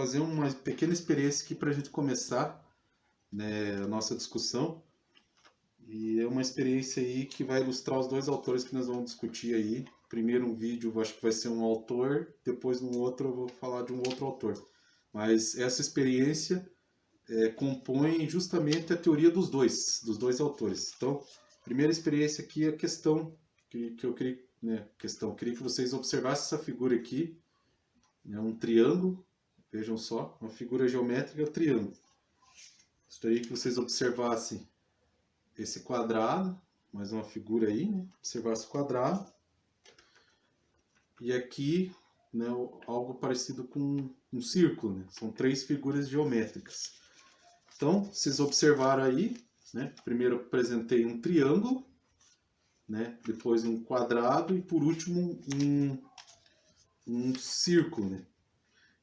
fazer uma pequena experiência aqui para a gente começar, né, a nossa discussão. E é uma experiência aí que vai ilustrar os dois autores que nós vamos discutir aí. Primeiro um vídeo, eu acho que vai ser um autor, depois no outro eu vou falar de um outro autor. Mas essa experiência compõe justamente a teoria dos dois autores. Então, primeira experiência aqui é a questão que eu queria, né, queria que vocês observassem essa figura aqui, é um triângulo, vejam só, uma figura geométrica triângulo. Gostaria que vocês observassem esse quadrado, mais uma figura aí, né? Observasse o quadrado. E aqui, né, algo parecido com um círculo, né? São três figuras geométricas. Então, vocês observaram aí, né? Primeiro eu apresentei um triângulo, né? Depois um quadrado e por último um círculo, né?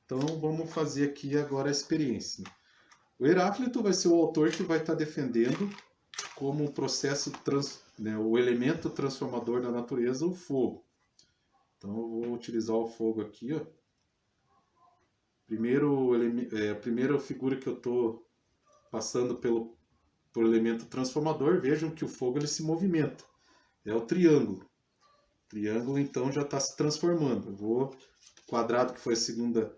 Então, vamos fazer aqui agora a experiência. O Heráclito vai ser o autor que vai estar defendendo como o processo, né, o elemento transformador da natureza, o fogo. Então, eu vou utilizar o fogo aqui, ó. A primeira figura que eu estou passando por elemento transformador, vejam que o fogo ele se movimenta. É o triângulo. O triângulo, então, já está se transformando. O quadrado, que foi a segunda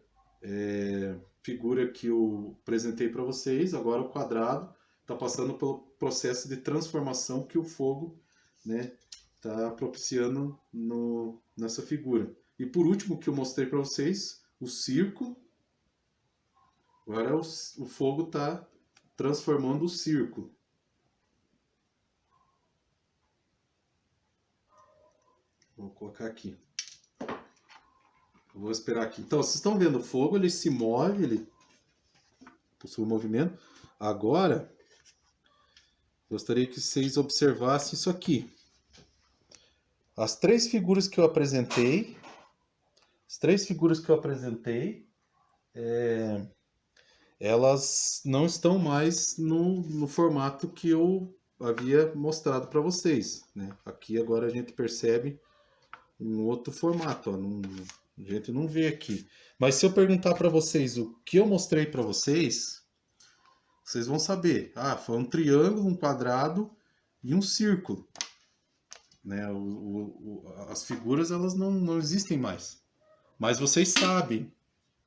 figura que eu apresentei para vocês, agora o quadrado está passando pelo processo de transformação que o fogo, né, está propiciando nessa figura. E por último, que eu mostrei para vocês, o círculo. Agora o fogo está transformando o círculo. Vou colocar aqui. Eu vou esperar aqui. Então, vocês estão vendo o fogo, ele se move, ele possui movimento. Agora, gostaria que vocês observassem isso aqui. As três figuras que eu apresentei, elas não estão mais no formato que eu havia mostrado para vocês, né? Aqui agora a gente percebe um outro formato, ó, a gente não vê aqui. Mas se eu perguntar para vocês o que eu mostrei para vocês, vocês vão saber. Ah, foi um triângulo, um quadrado e um círculo. Né? As figuras elas não existem mais. Mas vocês sabem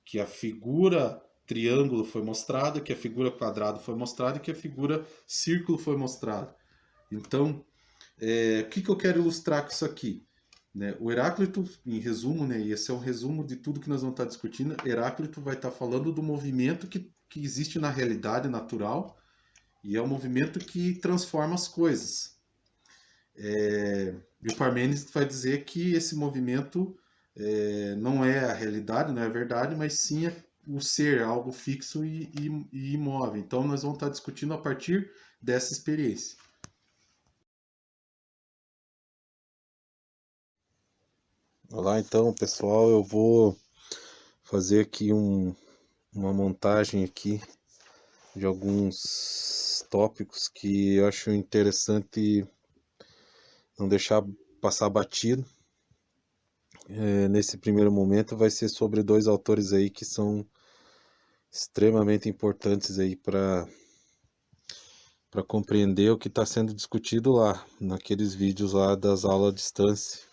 que a figura triângulo foi mostrada, que a figura quadrado foi mostrada e que a figura círculo foi mostrada. Então, o que eu quero ilustrar com isso aqui? Né? O Heráclito, em resumo, né, e esse é um resumo de tudo que nós vamos estar discutindo, Heráclito vai estar falando do movimento que existe na realidade natural e é um movimento que transforma as coisas. E o Parmênides vai dizer que esse movimento não é a realidade, não é a verdade, mas sim o ser, algo fixo e imóvel. Então nós vamos estar discutindo a partir dessa experiência. Olá, então, pessoal, eu vou fazer aqui uma montagem aqui de alguns tópicos que eu acho interessante não deixar passar batido. Nesse primeiro momento vai ser sobre dois autores aí que são extremamente importantes aí para compreender o que está sendo discutido lá, naqueles vídeos lá das aulas à distância.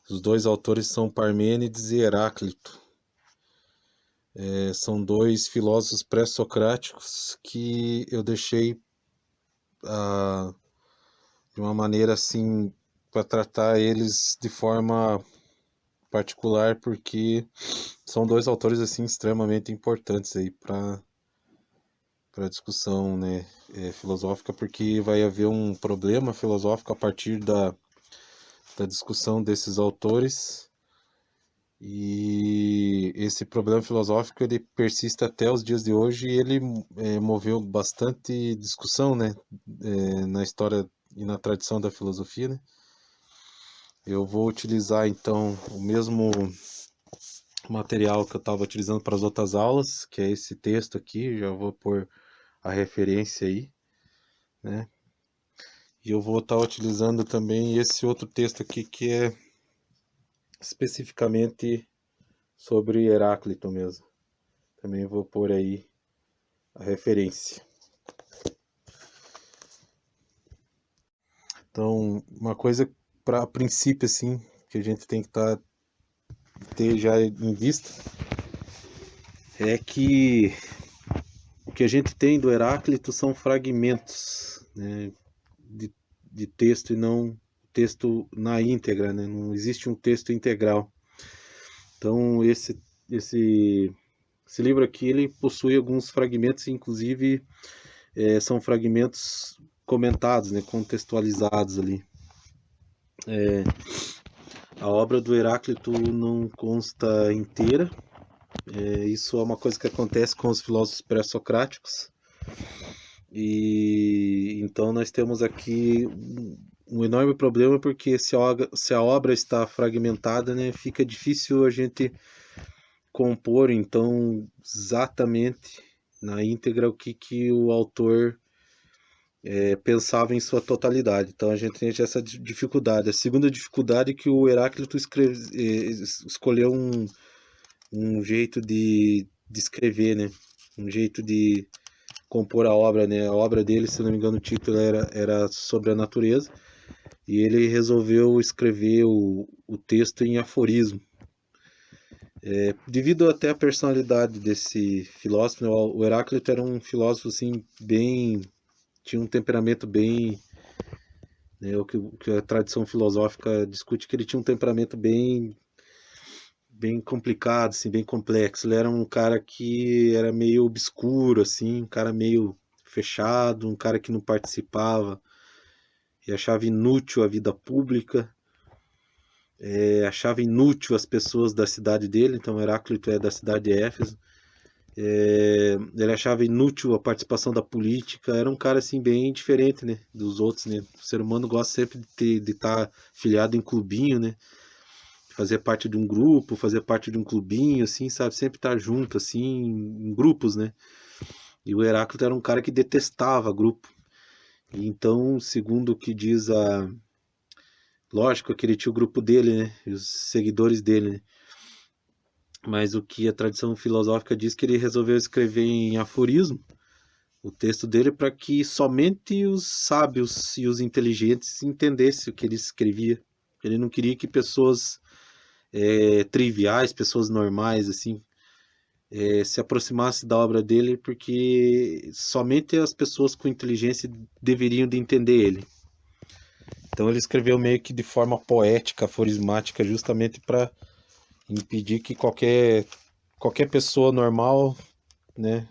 Os dois autores são Parmênides e Heráclito. São dois filósofos pré-socráticos que eu deixei de uma maneira assim para tratar eles de forma particular, porque são dois autores assim extremamente importantes aí para a discussão, né, filosófica, porque vai haver um problema filosófico a partir da discussão desses autores, e esse problema filosófico ele persiste até os dias de hoje e ele moveu bastante discussão, né, na história e na tradição da filosofia, né? Eu vou utilizar então o mesmo material que eu estava utilizando para as outras aulas, que é esse texto aqui, já vou pôr a referência aí, né? E eu vou estar utilizando também esse outro texto aqui que é especificamente sobre Heráclito mesmo. Também vou pôr aí a referência. Então, uma coisa para princípio assim que a gente tem que ter já em vista é que o que a gente tem do Heráclito são fragmentos, né, de texto e não texto na íntegra, né? Não existe um texto integral. Então esse livro aqui ele possui alguns fragmentos, inclusive são fragmentos comentados, né, contextualizados ali. A obra do Heráclito não consta inteira. Isso é uma coisa que acontece com os filósofos pré-socráticos. E então nós temos aqui um enorme problema, porque se a obra está fragmentada, né, fica difícil a gente compor então exatamente na íntegra o que o autor pensava em sua totalidade. Então a gente tem essa dificuldade. A segunda dificuldade é que o Heráclito escolheu um jeito de escrever, né? Um jeito de compor a obra, né? A obra dele, se não me engano, o título era sobre a natureza, e ele resolveu escrever o texto em aforismo. Devido até à personalidade desse filósofo, né? O Heráclito era um filósofo assim tinha um temperamento bem, né, o que a tradição filosófica discute, que ele tinha um temperamento bem complicado, assim, bem complexo. Ele era um cara que era meio obscuro, assim, um cara meio fechado, um cara que não participava e achava inútil a vida pública, achava inútil as pessoas da cidade dele. Então Heráclito é da cidade de Éfeso. Ele achava inútil a participação da política. Era um cara assim bem diferente, né, dos outros, né? O ser humano gosta sempre de estar filiado em clubinho, né? Fazer parte de um grupo, fazer parte de um clubinho, assim, sabe? Sempre estar junto, assim, em grupos, né? E o Heráclito era um cara que detestava grupo. E então, segundo o que diz lógico que ele tinha o grupo dele, né? E os seguidores dele, né? Mas o que a tradição filosófica diz, que ele resolveu escrever em aforismo o texto dele para que somente os sábios e os inteligentes entendessem o que ele escrevia. Ele não queria que pessoas triviais, pessoas normais, assim, se aproximassem da obra dele, porque somente as pessoas com inteligência deveriam de entender ele. Então ele escreveu meio que de forma poética, aforismática, justamente para impedir que qualquer pessoa normal, né,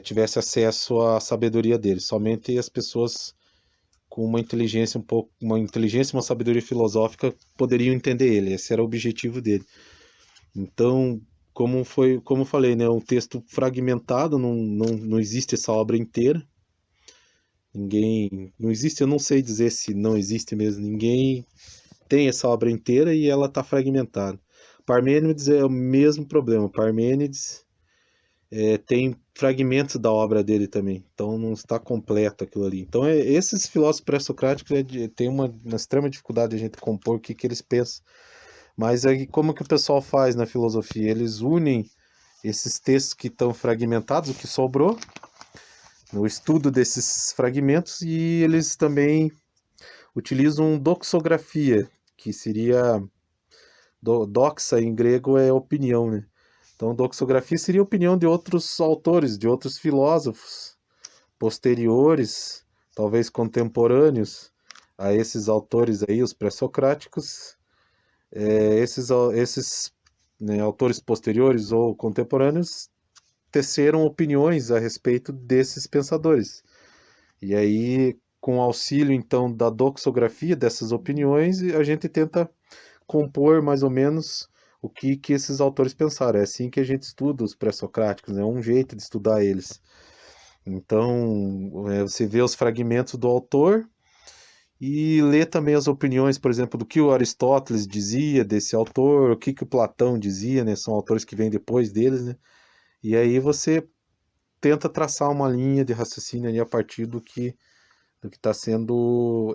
tivesse acesso à sabedoria dele. Somente as pessoas com uma inteligência e uma sabedoria filosófica poderiam entender ele. Esse era o objetivo dele. Então, como eu falei, né, um texto fragmentado, não existe essa obra inteira. Não existe, eu não sei dizer se não existe mesmo. Ninguém tem essa obra inteira e ela está fragmentada. Parmênides é o mesmo problema. Parmênides tem fragmentos da obra dele também, então não está completo aquilo ali. Então esses filósofos pré-socráticos têm uma extrema dificuldade de a gente compor o que eles pensam. Mas aí como que o pessoal faz na filosofia? Eles unem esses textos que estão fragmentados, o que sobrou, no estudo desses fragmentos, e eles também utilizam doxografia, que seria doxa em grego é opinião, né? Então, doxografia seria a opinião de outros autores, de outros filósofos posteriores, talvez contemporâneos a esses autores aí, os pré-socráticos. Esses né, autores posteriores ou contemporâneos teceram opiniões a respeito desses pensadores. E aí, com o auxílio, então, da doxografia dessas opiniões, a gente tenta compor mais ou menos o que esses autores pensaram. É assim que a gente estuda os pré-socráticos, é um jeito de estudar eles. Então, você vê os fragmentos do autor e lê também as opiniões, por exemplo, do que o Aristóteles dizia desse autor, o que o Platão dizia, né? São autores que vêm depois deles, né? E aí você tenta traçar uma linha de raciocínio ali a partir do que do que está sendo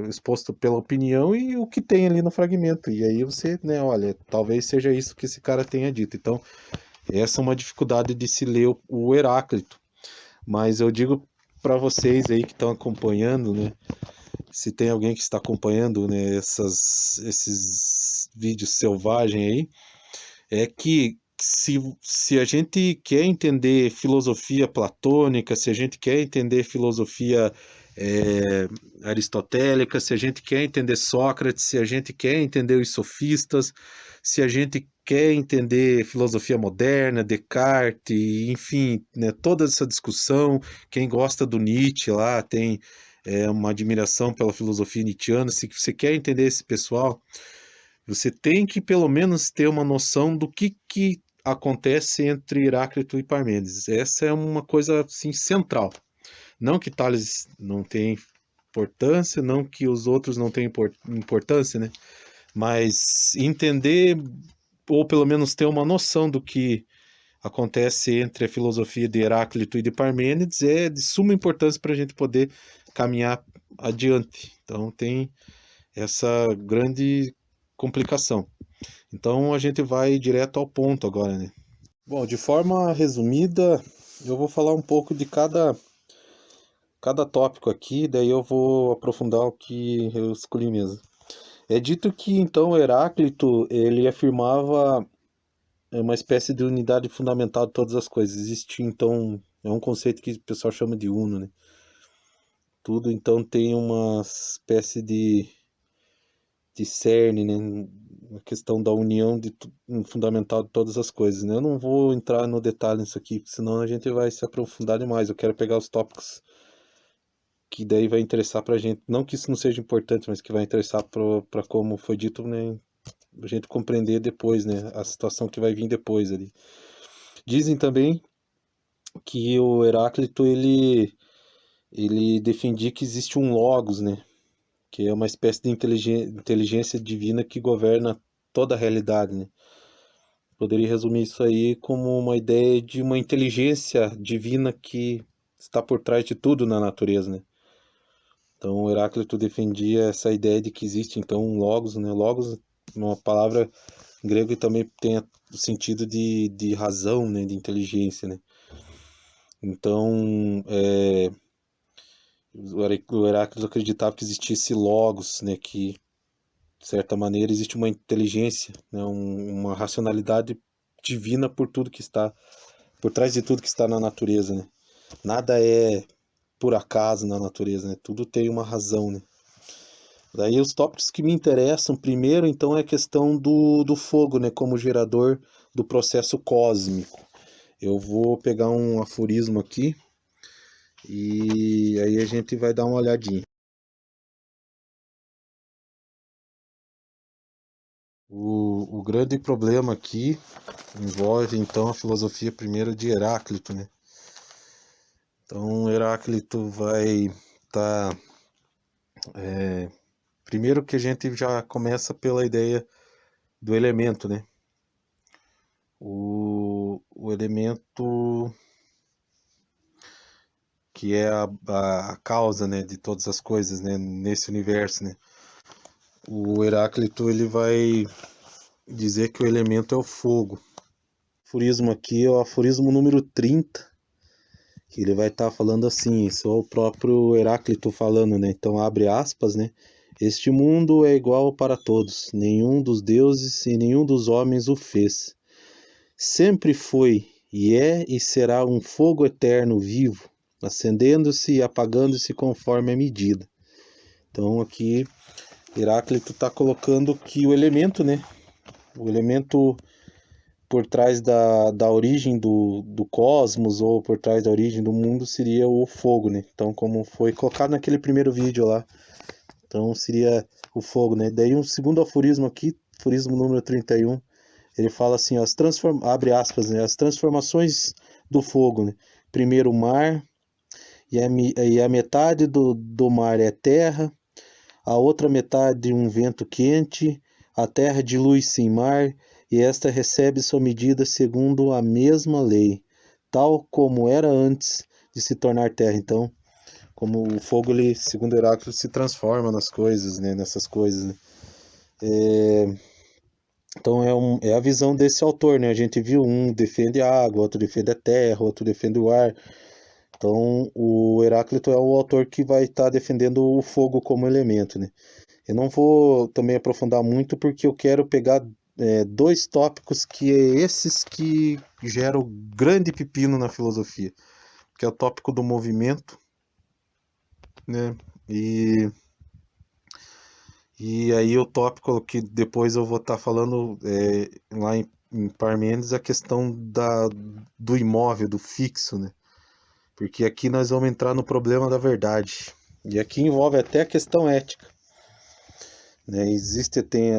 exposto pela opinião e o que tem ali no fragmento. E aí você, né, olha, talvez seja isso que esse cara tenha dito. Então, essa é uma dificuldade de se ler o Heráclito. Mas eu digo para vocês aí que estão acompanhando, né, se tem alguém que está acompanhando, né, esses vídeos selvagens aí, é que se a gente quer entender filosofia platônica, se a gente quer entender filosofia aristotélica, se a gente quer entender Sócrates, se a gente quer entender os sofistas, se a gente quer entender filosofia moderna, Descartes, enfim, né, toda essa discussão, quem gosta do Nietzsche lá tem uma admiração pela filosofia nietzschiana, se você quer entender esse pessoal, você tem que pelo menos ter uma noção do que acontece entre Heráclito e Parmênides. Essa é uma coisa assim central. Não que Tales não tenha importância, não que os outros não tenham importância, né? Mas entender, ou pelo menos ter uma noção do que acontece entre a filosofia de Heráclito e de Parmênides é de suma importância para a gente poder caminhar adiante. Então tem essa grande complicação. Então a gente vai direto ao ponto agora, né? Bom, de forma resumida, eu vou falar um pouco de cada tópico aqui, daí eu vou aprofundar o que eu escolhi mesmo. É dito que então Heráclito ele afirmava uma espécie de unidade fundamental de todas as coisas. Existe então um conceito que o pessoal chama de uno, né? Tudo então tem uma espécie de cerne, né? A questão da união um fundamental de todas as coisas, né? Eu não vou entrar no detalhe nisso aqui, porque senão a gente vai se aprofundar demais. Eu quero pegar os tópicos que daí vai interessar pra gente. Não que isso não seja importante, mas que vai interessar para como foi dito, né? A gente compreender depois, né? A situação que vai vir depois ali. Dizem também que o Heráclito, ele defendia que existe um logos, né? Que é uma espécie de inteligência divina que governa toda a realidade, né? Poderia resumir isso aí como uma ideia de uma inteligência divina que está por trás de tudo na natureza, né? Então, o Heráclito defendia essa ideia de que existe, então, um logos, né? Logos, uma palavra grega que também tem o sentido de razão, né? De inteligência, né? Então, o Heráclito acreditava que existisse logos, né? Que, de certa maneira, existe uma inteligência, né? Uma racionalidade divina por tudo que está, por trás de tudo que está na natureza, né? Nada é por acaso na natureza, né? Tudo tem uma razão, né? Daí os tópicos que me interessam primeiro, então, é a questão do fogo, né? Como gerador do processo cósmico. Eu vou pegar um aforismo aqui e aí a gente vai dar uma olhadinha. O grande problema aqui envolve então a filosofia primeiro de Heráclito, né? Então Heráclito vai estar primeiro que a gente já começa pela ideia do elemento, né? O elemento que é a causa, né, de todas as coisas, né, nesse universo, né? O Heráclito ele vai dizer que o elemento é o fogo. O aforismo aqui é o aforismo número 30, que ele vai estar falando assim, isso é o próprio Heráclito falando, né? Então abre aspas, né? Este mundo é igual para todos, nenhum dos deuses e nenhum dos homens o fez. Sempre foi, e é e será um fogo eterno vivo, acendendo-se e apagando-se conforme a medida. Então aqui Heráclito está colocando que o elemento, né? O elemento por trás da origem do cosmos ou por trás da origem do mundo seria o fogo, né? Então, como foi colocado naquele primeiro vídeo lá, então seria o fogo, né? Daí um segundo aforismo aqui, aforismo número 31, ele fala assim, ó, abre aspas, né? As transformações do fogo, né? Primeiro o mar, e a metade do mar é terra, a outra metade um vento quente, a terra dilui-se em mar, e esta recebe sua medida segundo a mesma lei, tal como era antes de se tornar terra. Então, como o fogo, ele, segundo Heráclito, se transforma nas coisas, né? Nessas coisas, né? Então é a visão desse autor, né? A gente viu um defende a água, outro defende a terra, outro defende o ar. Então o Heráclito é o autor que vai estar defendendo o fogo como elemento, né? Eu não vou também aprofundar muito porque eu quero pegar dois tópicos que é esses que geram grande pepino na filosofia, que é o tópico do movimento, né? E aí o tópico que depois eu vou estar falando lá em Parmênides, a questão do imóvel, do fixo, né? Porque aqui nós vamos entrar no problema da verdade. E aqui envolve até a questão ética, né? Tem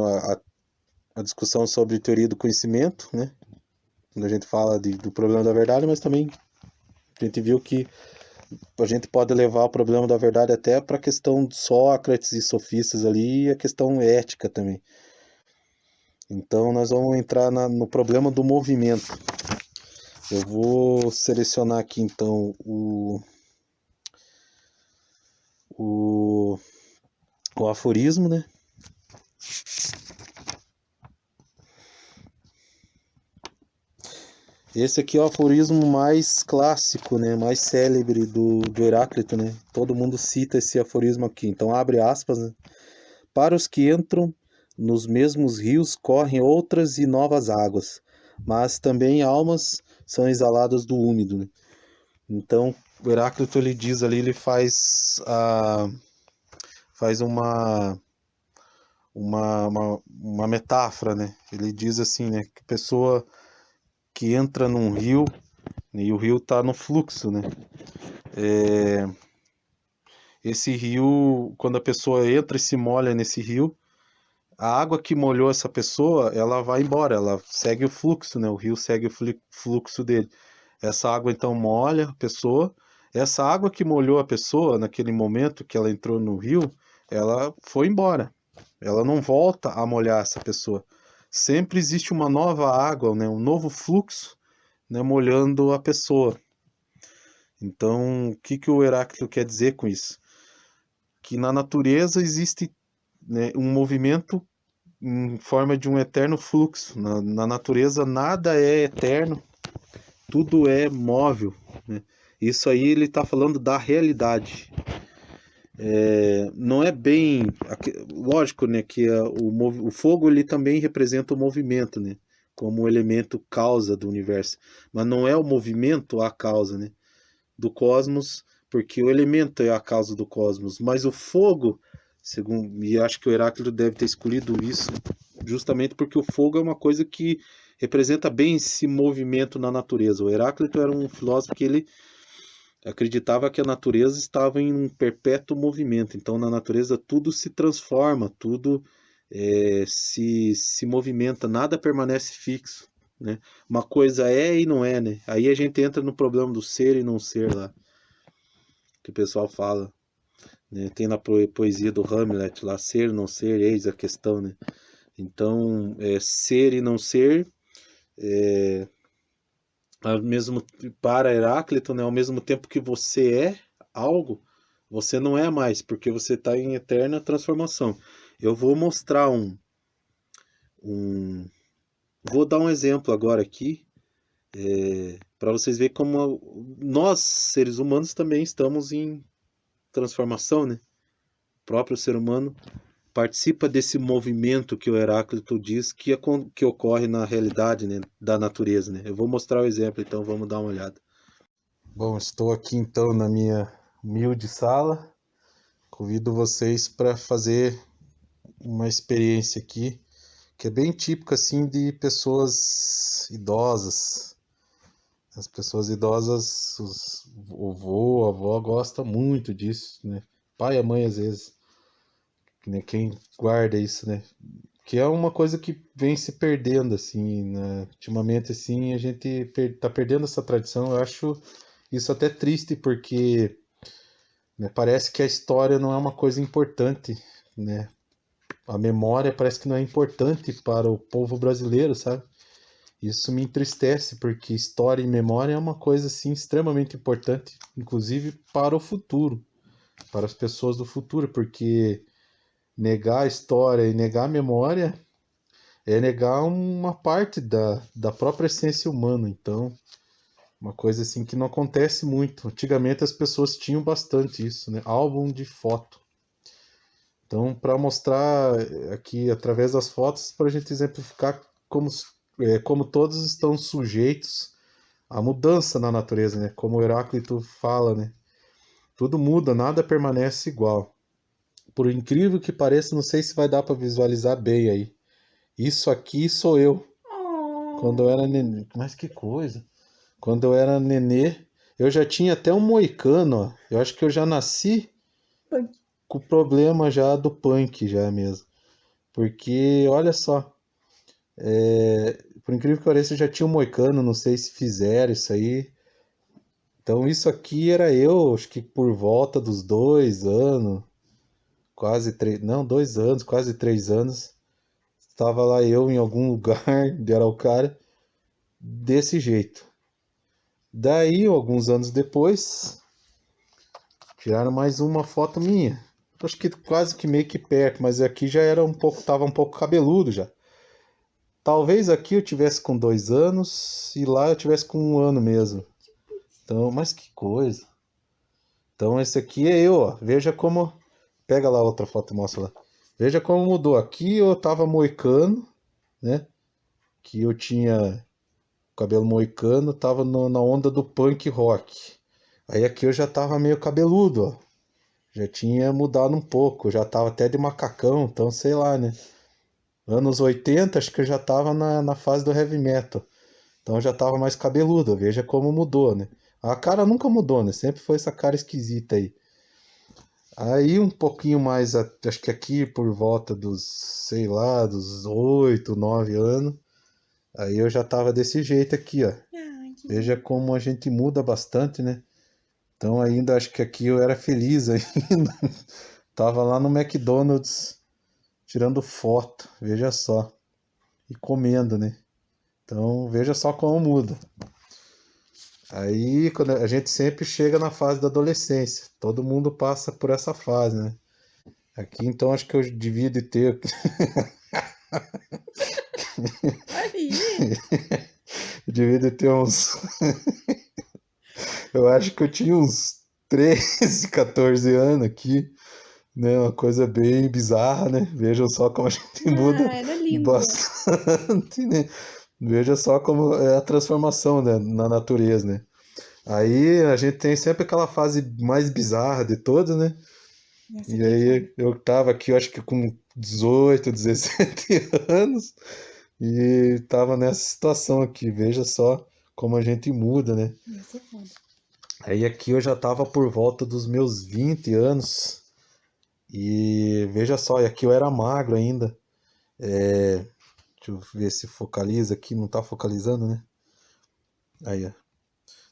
a discussão sobre teoria do conhecimento, né? Quando a gente fala do problema da verdade, mas também a gente viu que a gente pode levar o problema da verdade até para a questão de Sócrates e sofistas ali e a questão ética também. Então nós vamos entrar no problema do movimento. Eu vou selecionar aqui então o aforismo, né? Esse aqui é o aforismo mais clássico, né? Mais célebre do Heráclito, né? Todo mundo cita esse aforismo aqui. Então abre aspas, né? Para os que entram nos mesmos rios correm outras e novas águas, mas também almas são exaladas do úmido, né? Então o Heráclito, ele diz ali, ele faz uma metáfora, né? Ele diz assim, né? Que a pessoa que entra num rio, e o rio está no fluxo, né? Esse rio, quando a pessoa entra e se molha nesse rio, a água que molhou essa pessoa, ela vai embora, ela segue o fluxo, né? O rio segue o fluxo dele. Essa água então molha a pessoa. Essa água que molhou a pessoa naquele momento que ela entrou no rio, ela foi embora. Ela não volta a molhar essa pessoa. Sempre existe uma nova água, né? Um novo fluxo, né? Molhando a pessoa. Então, o que o Heráclito quer dizer com isso? Que na natureza existe, né, um movimento em forma de um eterno fluxo. Na natureza nada é eterno, tudo é móvel, né? Isso aí ele está falando da realidade. Não é bem... Lógico, né, que o fogo ele também representa o movimento, né? Como um elemento causa do universo. Mas não é o movimento a causa, né, do cosmos, porque o elemento é a causa do cosmos. Mas o fogo, e acho que o Heráclito deve ter escolhido isso, justamente porque o fogo é uma coisa que representa bem esse movimento na natureza. O Heráclito era um filósofo que ele acreditava que a natureza estava em um perpétuo movimento. Então, na natureza, tudo se transforma, tudo se movimenta, nada permanece fixo, né? Uma coisa é e não é, né? Aí a gente entra no problema do ser e não ser lá, que o pessoal fala, né? Tem na poesia do Hamlet lá, ser, não ser, eis a questão, né? Então, ser e não ser, mesmo para Heráclito, né? Ao mesmo tempo que você é algo, você não é mais, porque você está em eterna transformação. Eu vou mostrar vou dar um exemplo agora aqui, para vocês verem como nós, seres humanos, também estamos em transformação, né? O próprio ser humano participa desse movimento que o Heráclito diz que ocorre na realidade, né, da natureza, né? Eu vou mostrar o exemplo, então vamos dar uma olhada. Bom, estou aqui então na minha humilde sala. Convido vocês para fazer uma experiência aqui que é bem típica assim de pessoas idosas. As pessoas idosas, o avô, a avó gosta muito disso, né? Pai e a mãe às vezes, né? Quem guarda isso, né? Que é uma coisa que vem se perdendo assim, né? Ultimamente assim a gente tá perdendo essa tradição. Eu acho isso até triste porque, né, parece que a história não é uma coisa importante, né? A memória parece que não é importante para o povo brasileiro, sabe? Isso me entristece, porque história e memória é uma coisa assim extremamente importante, inclusive para o futuro. para as pessoas do futuro, porque negar a história e negar a memória é negar uma parte da própria essência humana. Então, uma coisa assim que não acontece muito. Antigamente as pessoas tinham bastante isso, né? Álbum de foto. Então, para mostrar aqui através das fotos, para a gente exemplificar como todos estão sujeitos à mudança na natureza, né? Como o Heráclito fala, né? Tudo muda, nada permanece igual. Por incrível que pareça, não sei se vai dar para visualizar bem aí. Isso aqui sou eu. Quando eu era nenê. Mas que coisa! Quando eu era nenê, eu já tinha até um moicano, ó. Eu acho que eu já nasci Punk. com o problema já do punk, já mesmo. Porque, olha só, por incrível que pareça, eu já tinha um moicano, não sei se fizeram isso aí. Então, isso aqui era eu, acho que por volta dos 2 anos, quase 3, não, 2 anos, quase 3 anos. Estava lá eu em algum lugar de Araucária, desse jeito. Daí, alguns anos depois, tiraram mais uma foto minha. Acho que quase que meio que perto, mas aqui já era tava um pouco cabeludo já. Talvez aqui eu tivesse com 2 anos e lá eu tivesse com 1 ano mesmo. Então, mas que coisa. Então esse aqui é eu, ó. Veja como. Pega lá outra foto e mostra lá. Veja como mudou. Aqui eu tava moicano, né? Que eu tinha cabelo moicano, tava na onda do punk rock. Aí aqui eu já tava meio cabeludo, ó. Já tinha mudado um pouco, já tava até de macacão, então sei lá, né? Anos 80, acho que eu já tava na fase do heavy metal. Então eu já tava mais cabeludo, veja como mudou, né? A cara nunca mudou, né? Sempre foi essa cara esquisita aí. Aí um pouquinho mais, acho que aqui por volta dos, sei lá, dos 8, 9 anos, aí eu já tava desse jeito aqui, ó. Ai, que Veja como a gente muda bastante, né? Então ainda acho que aqui eu era feliz ainda. Tava lá no McDonald's tirando foto, veja só. E comendo, né? Então veja só como muda. Aí quando a gente sempre chega na fase da adolescência. Todo mundo passa por essa fase, né? Aqui então acho que eu devia de ter. aí. Eu devia de ter uns. Eu acho que eu tinha uns 13, 14 anos aqui. Né? Uma coisa bem bizarra, né? Vejam só como a gente muda Ah, era lindo. bastante, né? Veja só como é a transformação, né, na natureza, né? Aí a gente tem sempre aquela fase mais bizarra de todas, né? Essa E aqui foi. aí eu tava aqui, eu acho que com 18, 17 anos e tava nessa situação aqui. Veja só como a gente muda, né? Essa é foda. Aí aqui eu já tava por volta dos meus 20 anos e veja só, e aqui eu era magro ainda. Deixa eu ver se focaliza aqui, não tá focalizando, né? Aí, ó.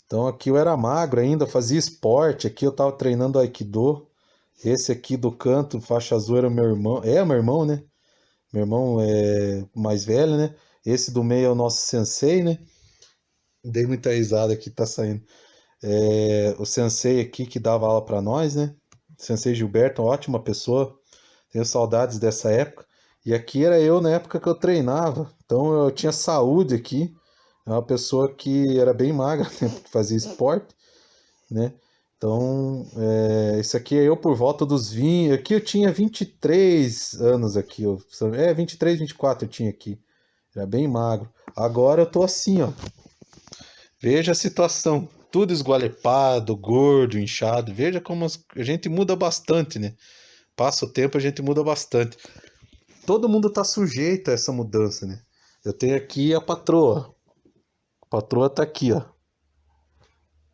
Então aqui eu era magro ainda, fazia esporte, aqui eu tava treinando Aikido. Esse aqui do canto, faixa azul, era meu irmão. É meu irmão, né? Meu irmão é mais velho, né? Esse do meio é o nosso sensei, né? Dei muita risada aqui, tá saindo. O sensei aqui que dava aula pra nós, né? Sensei Gilberto, uma ótima pessoa. Tenho saudades dessa época. E aqui era eu na época que eu treinava. Então eu tinha saúde aqui. É uma pessoa que era bem magra, né? Porque fazia esporte, né? Então, esse aqui é eu por volta dos 20. Aqui eu tinha 23 anos aqui. 23, 24 eu tinha aqui. Era bem magro. Agora eu tô assim, ó. Veja a situação. Tudo esgualepado, gordo, inchado. Veja como a gente muda bastante, né? Passa o tempo, a gente muda bastante. Todo mundo tá sujeito a essa mudança, né? Eu tenho aqui a patroa. A patroa tá aqui, ó.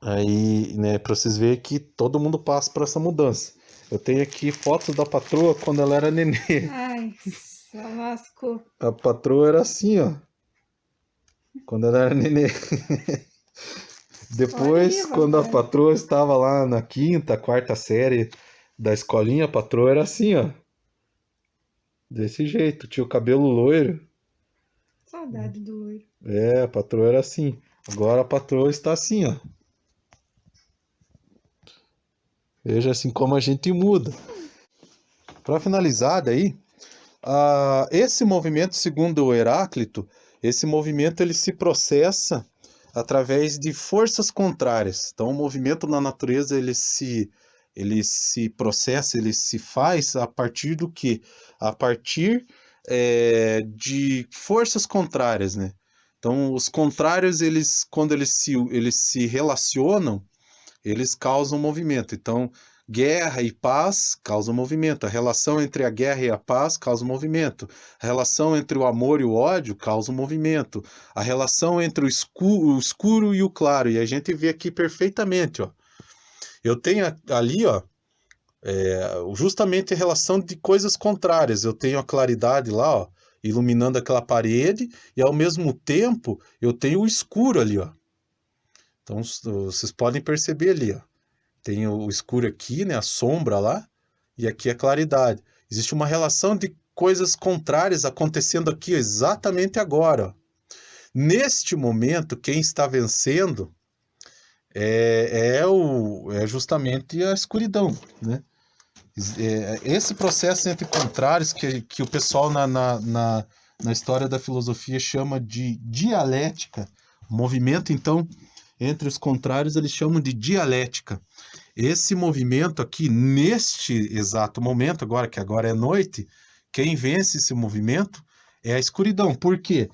Aí, né, pra vocês verem que todo mundo passa por essa mudança. Eu tenho aqui fotos da patroa quando ela era nenê. Ai, só lascou. A patroa era assim, ó. Quando ela era nenê. Olha aí, Depois, quando a Vampara. patroa estava lá na quinta, quarta série da escolinha, a patroa era assim, ó. Desse jeito. Tinha o cabelo loiro. Saudade do loiro. A patroa era assim. Agora a patroa está assim, ó. Veja assim como a gente muda. Para finalizar daí, esse movimento, segundo o Heráclito, esse movimento ele se processa através de forças contrárias. Então, o movimento na natureza ele se processa, ele se faz a partir do quê? A partir de forças contrárias, né? Então, os contrários, quando eles se relacionam, eles causam movimento. Então, guerra e paz causam movimento. A relação entre a guerra e a paz causa movimento. A relação entre o amor e o ódio causa movimento. A relação entre o escuro e o claro. E a gente vê aqui perfeitamente, ó. Eu tenho ali, ó, justamente a relação de coisas contrárias. Eu tenho a claridade lá, ó, iluminando aquela parede, e ao mesmo tempo eu tenho o escuro ali, ó. Então, vocês podem perceber ali, ó. Tem o escuro aqui, né, a sombra lá, e aqui a claridade. Existe uma relação de coisas contrárias acontecendo aqui exatamente agora. Ó. Neste momento, quem está vencendo é justamente a escuridão, né? Esse processo entre contrários que o pessoal na história da filosofia chama de dialética, movimento, então, entre os contrários, eles chamam de dialética. Esse movimento aqui, neste exato momento, que agora é noite, quem vence esse movimento é a escuridão. Por quê?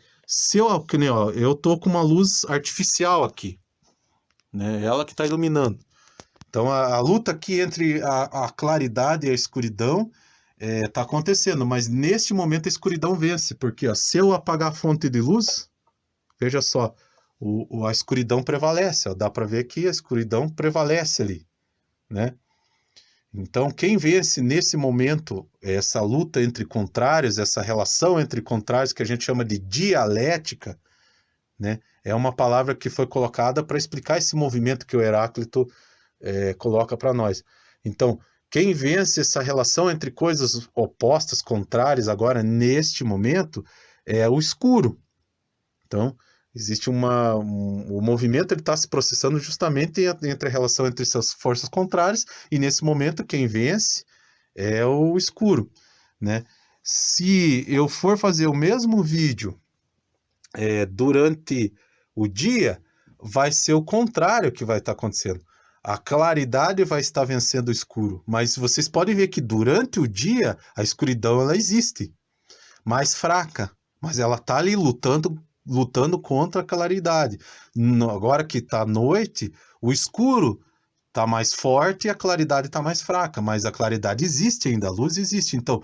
Eu tô com uma luz artificial aqui, né? Ela que está iluminando. Então, a luta aqui entre a claridade e a escuridão está acontecendo, mas neste momento a escuridão vence, porque ó, se eu apagar a fonte de luz, veja só, a escuridão prevalece, ó, dá para ver que a escuridão prevalece ali, né? Então, quem vence nesse momento essa luta entre contrários, essa relação entre contrários que a gente chama de dialética, né? É uma palavra que foi colocada para explicar esse movimento que o Heráclito coloca para nós. Então, quem vence essa relação entre coisas opostas, contrárias, agora, neste momento, é o escuro. Então, existe o movimento está se processando justamente entre a relação entre essas forças contrárias, e nesse momento, quem vence é o escuro, né? Se eu for fazer o mesmo vídeo durante o dia, vai ser o contrário que vai estar acontecendo. A claridade vai estar vencendo o escuro. Mas vocês podem ver que durante o dia, a escuridão ela existe. Mais fraca. Mas ela está ali lutando contra a claridade. Agora que está noite, o escuro está mais forte e a claridade está mais fraca. Mas a claridade existe ainda, a luz existe. Então,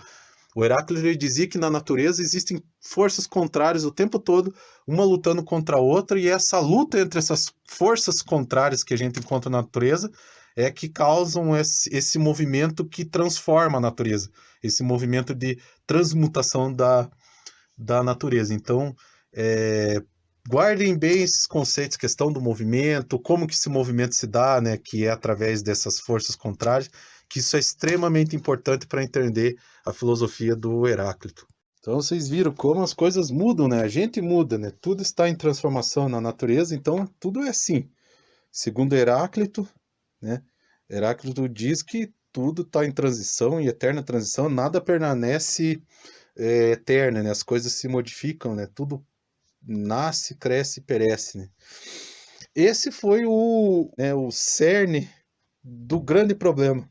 o Heráclito dizia que na natureza existem forças contrárias o tempo todo, uma lutando contra a outra, e essa luta entre essas forças contrárias que a gente encontra na natureza é que causam esse movimento que transforma a natureza, esse movimento de transmutação da natureza. Então, guardem bem esses conceitos, questão do movimento, como que esse movimento se dá, né, que é através dessas forças contrárias, que isso é extremamente importante para entender a filosofia do Heráclito. Então vocês viram como as coisas mudam, né? A gente muda, né? Tudo está em transformação na natureza, então tudo é assim. Segundo Heráclito, né? Heráclito diz que tudo está em transição e eterna transição, nada permanece eterno, né? As coisas se modificam, né? Tudo nasce, cresce e perece, né? Esse foi o cerne do grande problema